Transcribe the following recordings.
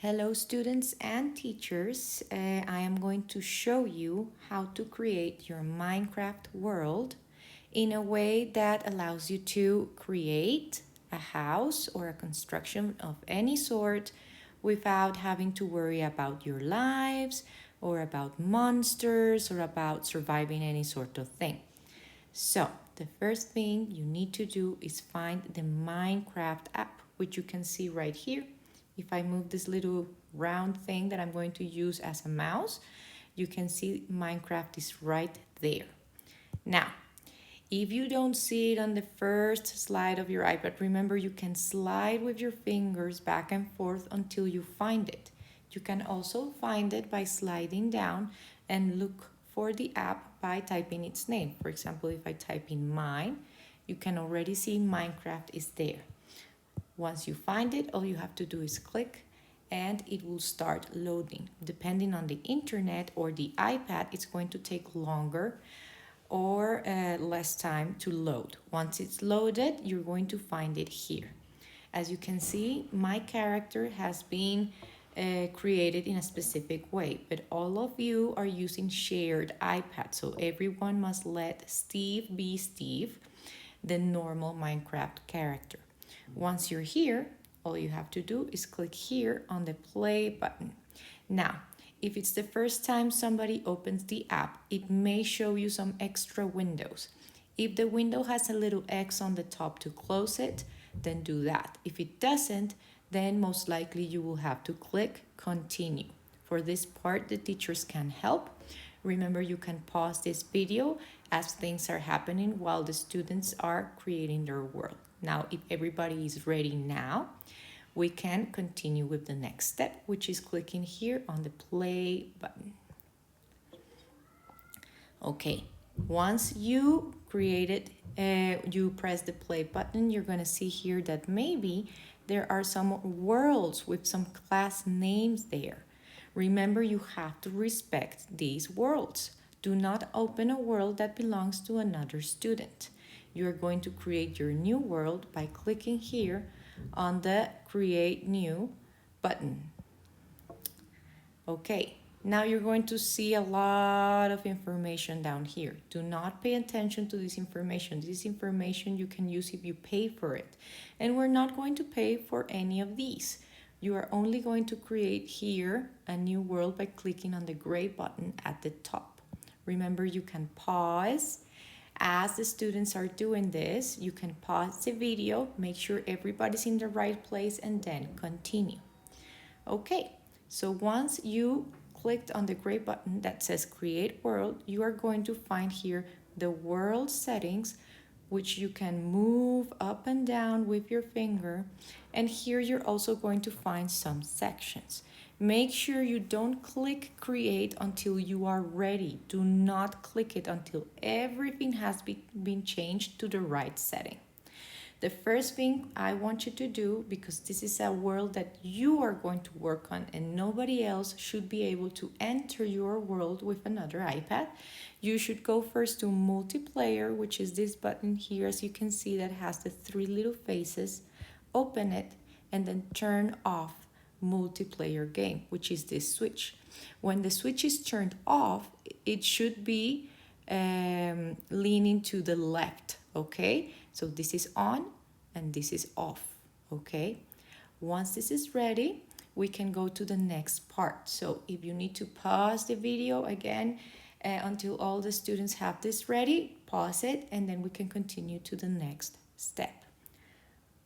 Hello students and teachers, I am going to show you how to create your Minecraft world in a way that allows you to create a house or a construction of any sort without having to worry about your lives or about monsters or about surviving any sort of thing. So the first thing you need to do is find the Minecraft app, which you can see right here. If I move this little round thing that I'm going to use as a mouse, you can see Minecraft is right there. Now, if you don't see it on the first slide of your iPad, remember you can slide with your fingers back and forth until you find it. You can also find it by sliding down and look for the app by typing its name. For example, if I type in mine, you can already see Minecraft is there. Once you find it, all you have to do is click and it will start loading. Depending on the internet or the iPad, it's going to take longer or less time to load. Once it's loaded, you're going to find it here. As you can see, my character has been created in a specific way, but all of you are using shared iPad, so everyone must let Steve be Steve, the normal Minecraft character. Once you're here, all you have to do is click here on the play button. Now, if it's the first time somebody opens the app, it may show you some extra windows. If the window has a little X on the top to close it, then do that. If it doesn't, then most likely you will have to click continue. For this part, the teachers can help. Remember, you can pause this video as things are happening while the students are creating their world. Now, if everybody is ready now, we can continue with the next step, which is clicking here on the play button. Okay, once you you press the play button, you're going to see here that maybe there are some worlds with some class names there. Remember, you have to respect these worlds. Do not open a world that belongs to another student. You are going to create your new world by clicking here on the Create New button. Okay, now you're going to see a lot of information down here. Do not pay attention to this information. This information you can use if you pay for it. And we're not going to pay for any of these. You are only going to create here a new world by clicking on the gray button at the top. Remember, you can pause. As the students are doing this, you can pause the video, make sure everybody's in the right place, and then continue. Okay, so once you clicked on the gray button that says Create World, you are going to find here the world settings, which you can move up and down with your finger. And here you're also going to find some sections. Make sure you don't click create until you are ready. Do not click it until everything has been changed to the right setting. The first thing I want you to do, because this is a world that you are going to work on and nobody else should be able to enter your world with another iPad, you should go first to multiplayer, which is this button here, as you can see, that has the three little faces. Open it and then turn off multiplayer game, which is this switch. When the switch is turned off, it should be leaning to the left, okay? So this is on and this is off, okay? Once this is ready, we can go to the next part. So if you need to pause the video again until all the students have this ready, pause it, and then we can continue to the next step.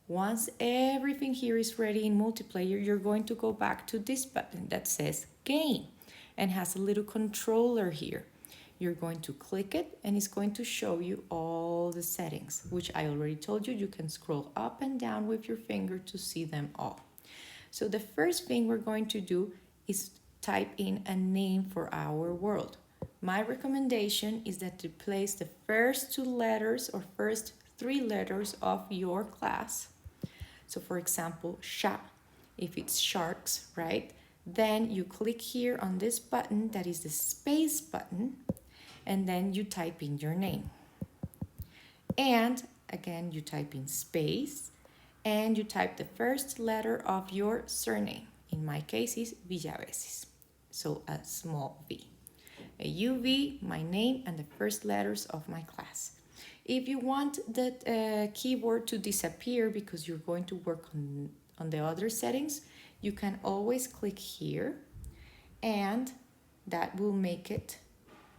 Once everything here is ready in multiplayer, you're going to go back to this button that says Game and has a little controller here. You're going to click it and it's going to show you all the settings, which I already told you. You can scroll up and down with your finger to see them all. So the first thing we're going to do is type in a name for our world. My recommendation is that you place the first two letters or first three letters of your class. So for example, sha, if it's sharks, right? Then you click here on this button that is the space button, and then you type in your name. And again, you type in space, and you type the first letter of your surname. In my case, is Villaveses. So a small v. A UV, my name, and the first letters of my class. If you want the keyboard to disappear because you're going to work on the other settings, you can always click here and that will make it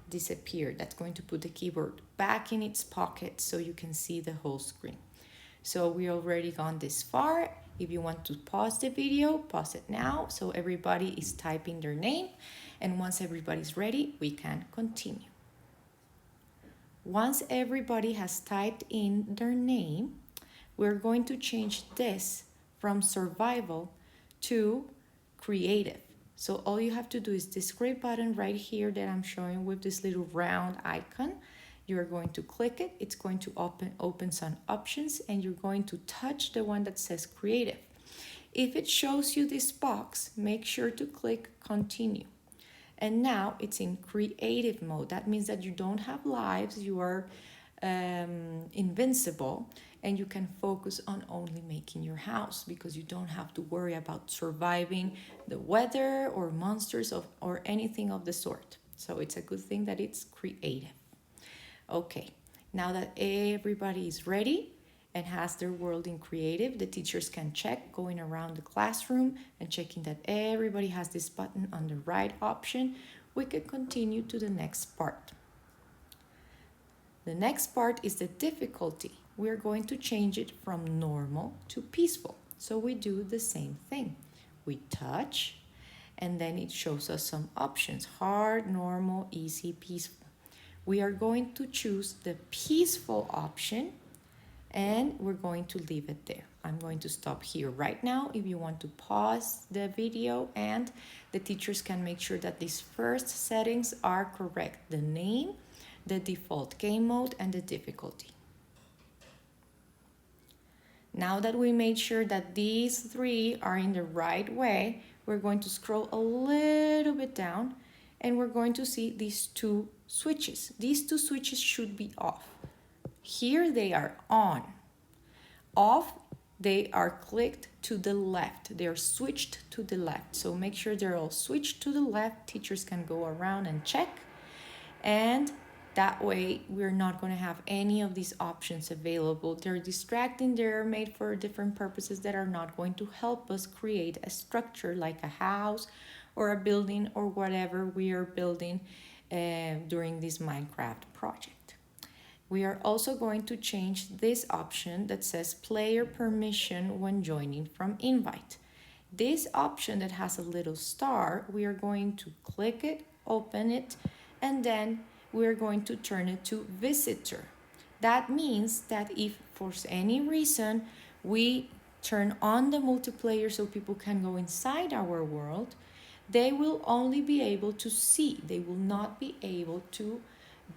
disappear. That's going to put the keyboard back in its pocket so you can see the whole screen. So we already gone this far. If you want to pause the video, pause it now so everybody is typing their name, and once everybody's ready, we can continue. Once everybody has typed in their name, we're going to change this from survival to creative. So all you have to do is this gray button right here that I'm showing with this little round icon. You're going to click it. It's going to open some options, and you're going to touch the one that says creative. If it shows you this box, make sure to click continue. And now it's in creative mode. That means that you don't have lives, you are invincible, and you can focus on only making your house because you don't have to worry about surviving the weather or monsters or anything of the sort. So it's a good thing that it's creative. Okay, now that everybody is ready and has their world in creative, the teachers can check going around the classroom and checking that everybody has this button on the right option. We can continue to the next part. The next part is the difficulty. We're going to change it from normal to peaceful. So we do the same thing. We touch, and then it shows us some options: hard, normal, easy, peaceful. We are going to choose the peaceful option, and we're going to leave it there. I'm going to stop here right now. If you want to pause the video, and the teachers can make sure that these first settings are correct: the name, the default game mode, and the difficulty. Now that we made sure that these three are in the right way, we're going to scroll a little bit down, and we're going to see these two switches. These two switches should be off. Here they are on. Off, they are clicked to the left. They are switched to the left. So make sure they're all switched to the left. Teachers can go around and check. And that way, we're not going to have any of these options available. They're distracting. They're made for different purposes that are not going to help us create a structure like a house or a building or whatever we are building during this Minecraft project. We are also going to change this option that says player permission when joining from invite. This option that has a little star, we are going to click it, open it, and then we're going to turn it to visitor. That means that if for any reason we turn on the multiplayer so people can go inside our world, they will only be able to see. They will not be able to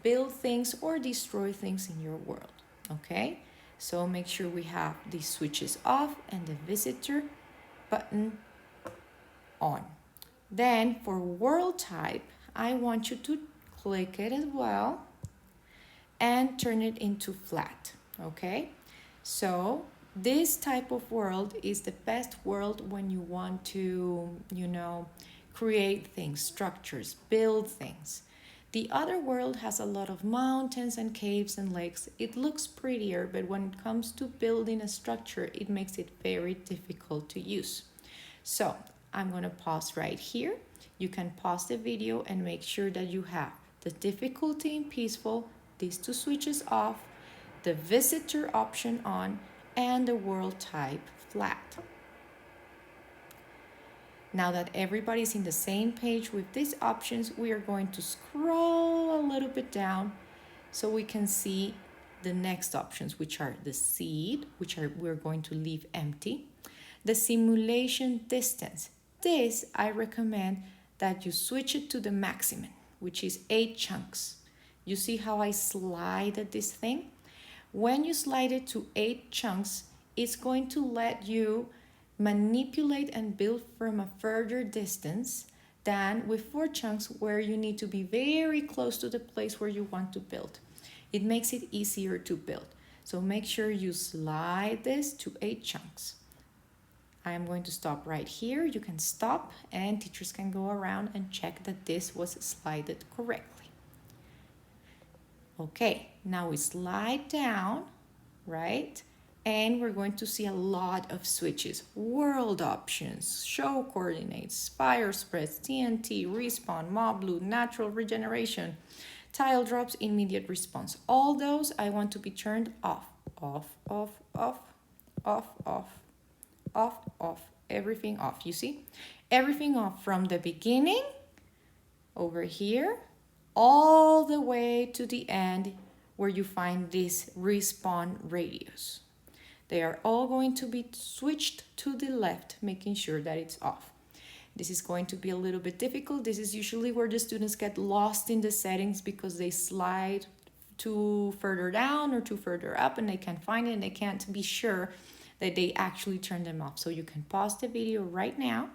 build things or destroy things in your world. Okay? So make sure we have these switches off and the visitor button on. Then for world type, I want you to click it as well and turn it into flat. Okay? So this type of world is the best world when you want to, create things, structures, build things. The other world has a lot of mountains and caves and lakes. It looks prettier, but when it comes to building a structure, it makes it very difficult to use. So I'm going to pause right here. You can pause the video and make sure that you have the difficulty in peaceful, these two switches off, the visitor option on, and the world type flat. Now that everybody's in the same page with these options, we are going to scroll a little bit down so we can see the next options, which are the seed, we're going to leave empty, the simulation distance. This, I recommend that you switch it to the maximum, which is 8 chunks. You see how I slide this thing? When you slide it to 8 chunks, it's going to let you manipulate and build from a further distance than with 4 chunks where you need to be very close to the place where you want to build. It makes it easier to build. So make sure you slide this to 8 chunks. I am going to stop right here. You can stop and teachers can go around and check that this was slided correctly. Okay, now we slide down, right? And we're going to see a lot of switches. World options, show coordinates, fire spreads, TNT, respawn, mob loot, natural regeneration, tile drops, immediate response. All those I want to be turned off. Off, off, off, off, off, off, off. Everything off, you see? Everything off from the beginning over here all the way to the end where you find this respawn radius. They are all going to be switched to the left, making sure that it's off. This is going to be a little bit difficult. This is usually where the students get lost in the settings because they slide too further down or too further up and they can't find it and they can't be sure that they actually turn them off. So you can pause the video right now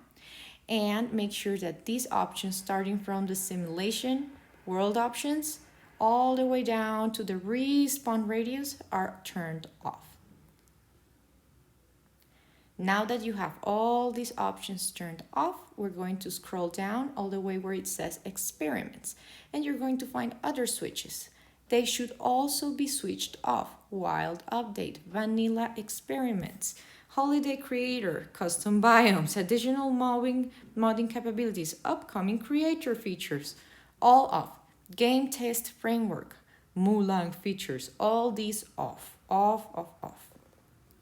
and make sure that these options, starting from the simulation world options all the way down to the respawn radius, are turned off. Now that you have all these options turned off, we're going to scroll down all the way where it says experiments, and you're going to find other switches. They should also be switched off. Wild update, vanilla experiments, holiday creator, custom biomes, additional modding capabilities, upcoming creator features, all off. Game test framework, Mulang features, all these off, off, off, off.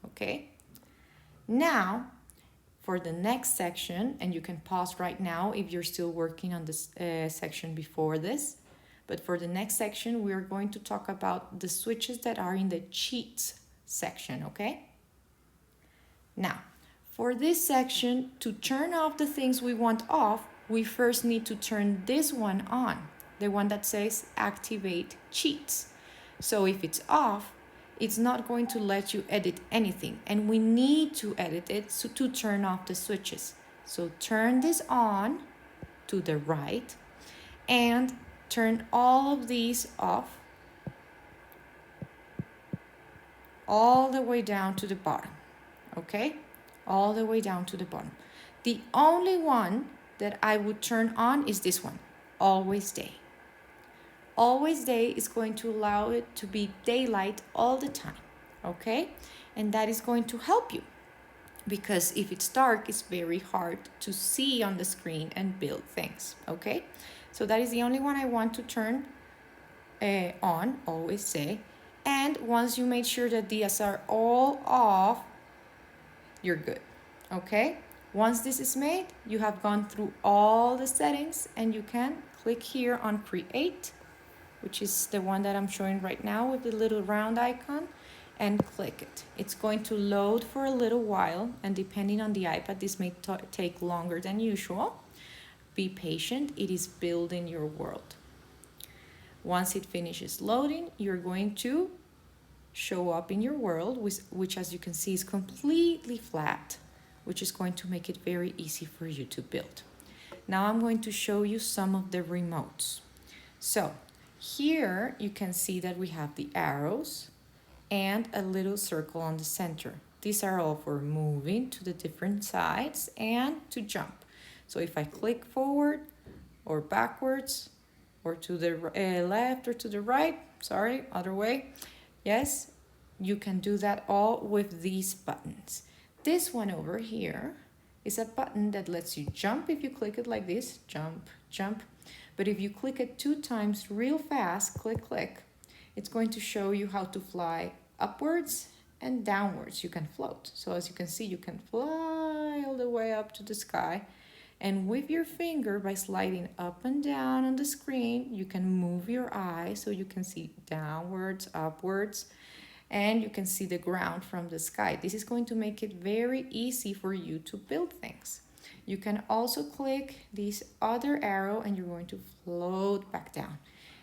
Okay? Now, for the next section, and you can pause right now if you're still working on this section before this, but for the next section, we are going to talk about the switches that are in the cheats section, okay? Now, for this section, to turn off the things we want off, we first need to turn this one on, the one that says activate cheats. So if it's off, it's not going to let you edit anything, and we need to edit it to turn off the switches. So turn this on to the right and turn all of these off all the way down to the bottom, okay? All the way down to the bottom. The only one that I would turn on is this one, always day. Always day is going to allow it to be daylight all the time, okay? And that is going to help you because if it's dark, it's very hard to see on the screen and build things, okay? So that is the only one I want to turn on, always say. And once you make sure that these are all off, you're good, okay? Once this is made, you have gone through all the settings and you can click here on create, which is the one that I'm showing right now with the little round icon, and click it. It's going to load for a little while, and depending on the iPad, this may take longer than usual. Be patient, it is building your world. Once it finishes loading, you're going to show up in your world, which as you can see is completely flat, which is going to make it very easy for you to build. Now I'm going to show you some of the remotes. So here you can see that we have the arrows and a little circle on the center. These are all for moving to the different sides and to jump. So if I click forward or backwards or to the left or to the right, sorry, other way, yes, you can do that all with these buttons. This one over here is a button that lets you jump if you click it like this, jump, jump. But if you click it 2 times real fast, click, click, it's going to show you how to fly upwards and downwards. You can float. So as you can see, you can fly all the way up to the sky. And with your finger, by sliding up and down on the screen, you can move your eye so you can see downwards, upwards, and you can see the ground from the sky. This is going to make it very easy for you to build things. You can also click this other arrow and you're going to float back down.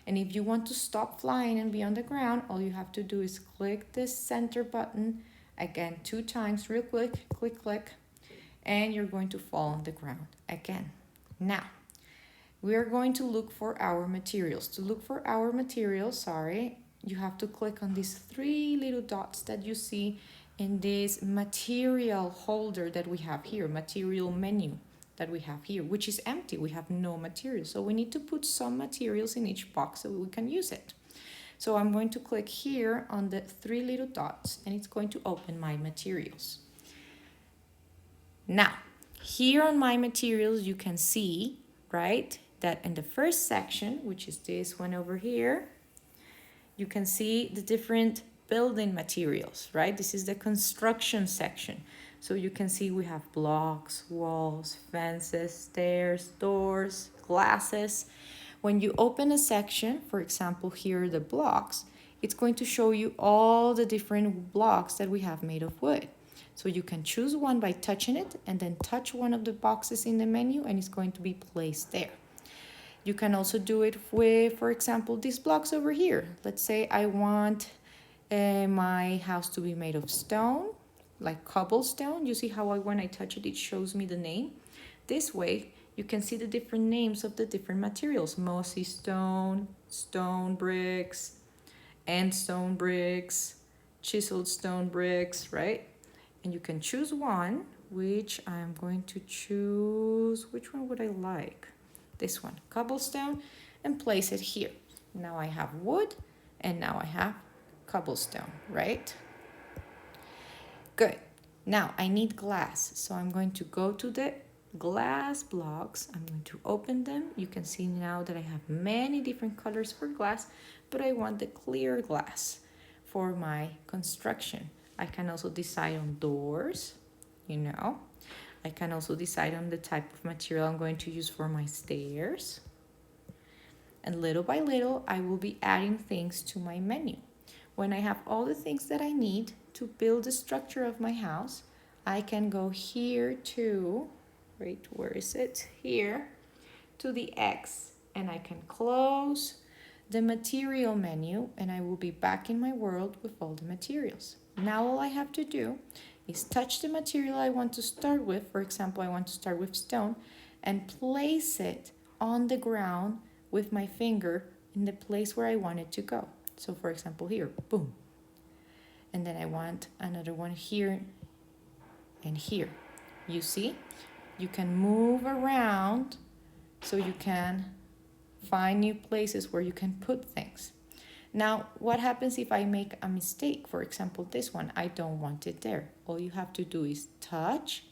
And if you want to stop flying and be on the ground, all you have to do is click this center button again 2 times, real quick, click, click, and you're going to fall on the ground again. Now, we are going to look for our materials. To look for our materials, you have to click on these 3 little dots that you see in this material holder that we have here, material menu that we have here, which is empty. We have no material. So we need to put some materials in each box so we can use it. So I'm going to click here on the 3 little dots, and it's going to open my materials. Now, here on my materials, you can see, right, that in the first section, which is this one over here, you can see the different building materials, right? This is the construction section. So you can see we have blocks, walls, fences, stairs, doors, glasses. When you open a section, for example, here are the blocks, it's going to show you all the different blocks that we have made of wood. So you can choose one by touching it and then touch one of the boxes in the menu and it's going to be placed there. You can also do it with, for example, these blocks over here. Let's say I want my house to be made of stone, like cobblestone. You see how when I touch it, it shows me the name. This way, you can see the different names of the different materials. Mossy stone, stone bricks, and stone bricks, chiseled stone bricks, right? And you can choose one, which I'm going to choose. Which one would I like? This one, cobblestone, and place it here. Now I have wood, and now I have cobblestone, right? Good. Now I need glass, so I'm going to go to the glass blocks. I'm going to open them. You can see now that I have many different colors for glass, but I want the clear glass for my construction. I can also decide on doors, you know. I can also decide on the type of material I'm going to use for my stairs. And little by little, I will be adding things to my menu. When I have all the things that I need to build the structure of my house, I can go here to, wait, where is it? Here, to the X, and I can close the material menu, and I will be back in my world with all the materials. Now all I have to do is touch the material I want to start with. For example, I want to start with stone, and place it on the ground with my finger in the place where I want it to go. So for example here, boom. And then I want another one here and here. You see? You can move around so you can find new places where you can put things. Now, what happens if I make a mistake? For example, this one, I don't want it there. All you have to do is touch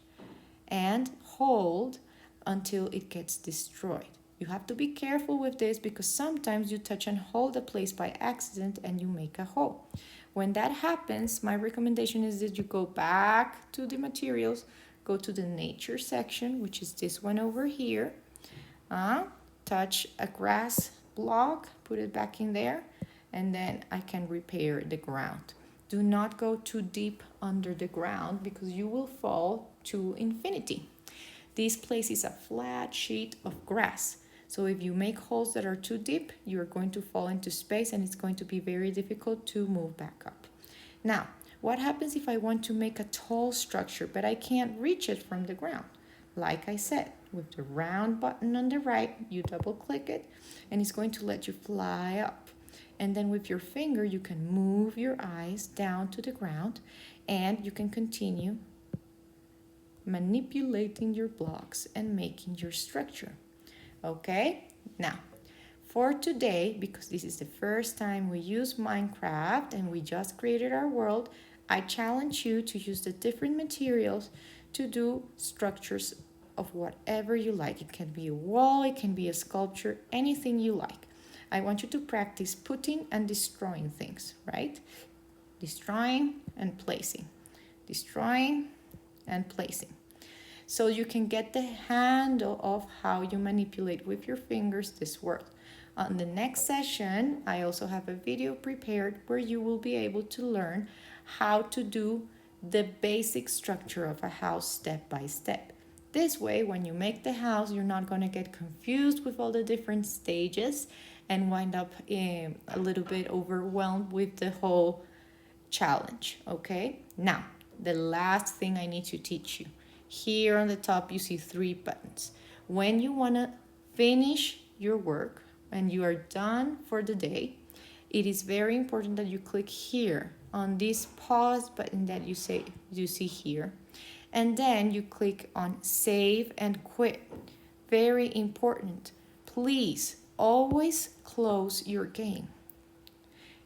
and hold until it gets destroyed. You have to be careful with this because sometimes you touch and hold a place by accident and you make a hole. When that happens, my recommendation is that you go back to the materials, go to the nature section, which is this one over here. Touch a grass block, put it back in there, and then I can repair the ground. Do not go too deep under the ground because you will fall to infinity. This place is a flat sheet of grass. So if you make holes that are too deep, you're going to fall into space and it's going to be very difficult to move back up. Now, what happens if I want to make a tall structure, but I can't reach it from the ground? Like I said, with the round button on the right, you double click it and it's going to let you fly up. And then with your finger, you can move your eyes down to the ground and you can continue manipulating your blocks and making your structure. Okay, now for today, because this is the first time we use Minecraft and we just created our world, I challenge you to use the different materials to do structures of whatever you like. It can be a wall, it can be a sculpture, anything you like. I want you to practice putting and destroying things, right? Destroying and placing. Destroying and placing. So you can get the handle of how you manipulate with your fingers this world. On the next session, I also have a video prepared where you will be able to learn how to do the basic structure of a house step by step. This way, when you make the house, you're not going to get confused with all the different stages and wind up a little bit overwhelmed with the whole challenge, okay? Now, the last thing I need to teach you. Here on the top, you see 3 buttons. When you want to finish your work and you are done for the day, it is very important that you click here on this pause button that you see here, and then you click on save and quit. Very important. Please always close your game.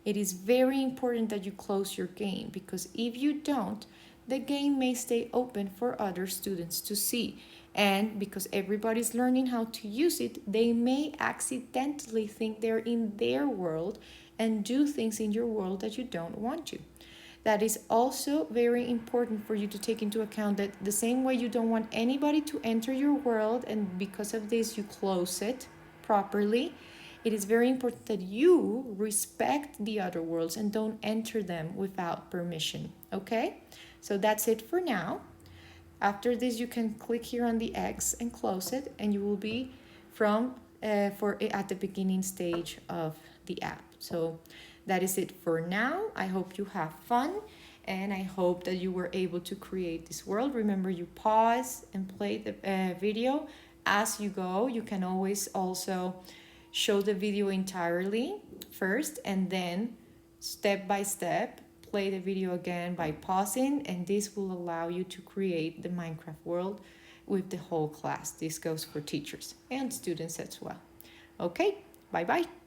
It is very important that you close your game, because if you don't, the game may stay open for other students to see. And because everybody's learning how to use it, they may accidentally think they're in their world and do things in your world that you don't want to. That is also very important for you to take into account, that the same way you don't want anybody to enter your world, and because of this you close it properly, it is very important that you respect the other worlds and don't enter them without permission. Okay? So that's it for now. After this, you can click here on the X and close it, and you will be at the beginning stage of the app. So that is it for now. I hope you have fun, and I hope that you were able to create this world. Remember, you pause and play the video as you go. You can always also show the video entirely first, and then step by step play the video again by pausing, and this will allow you to create the Minecraft world with the whole class. This goes for teachers and students as well. Okay, bye bye.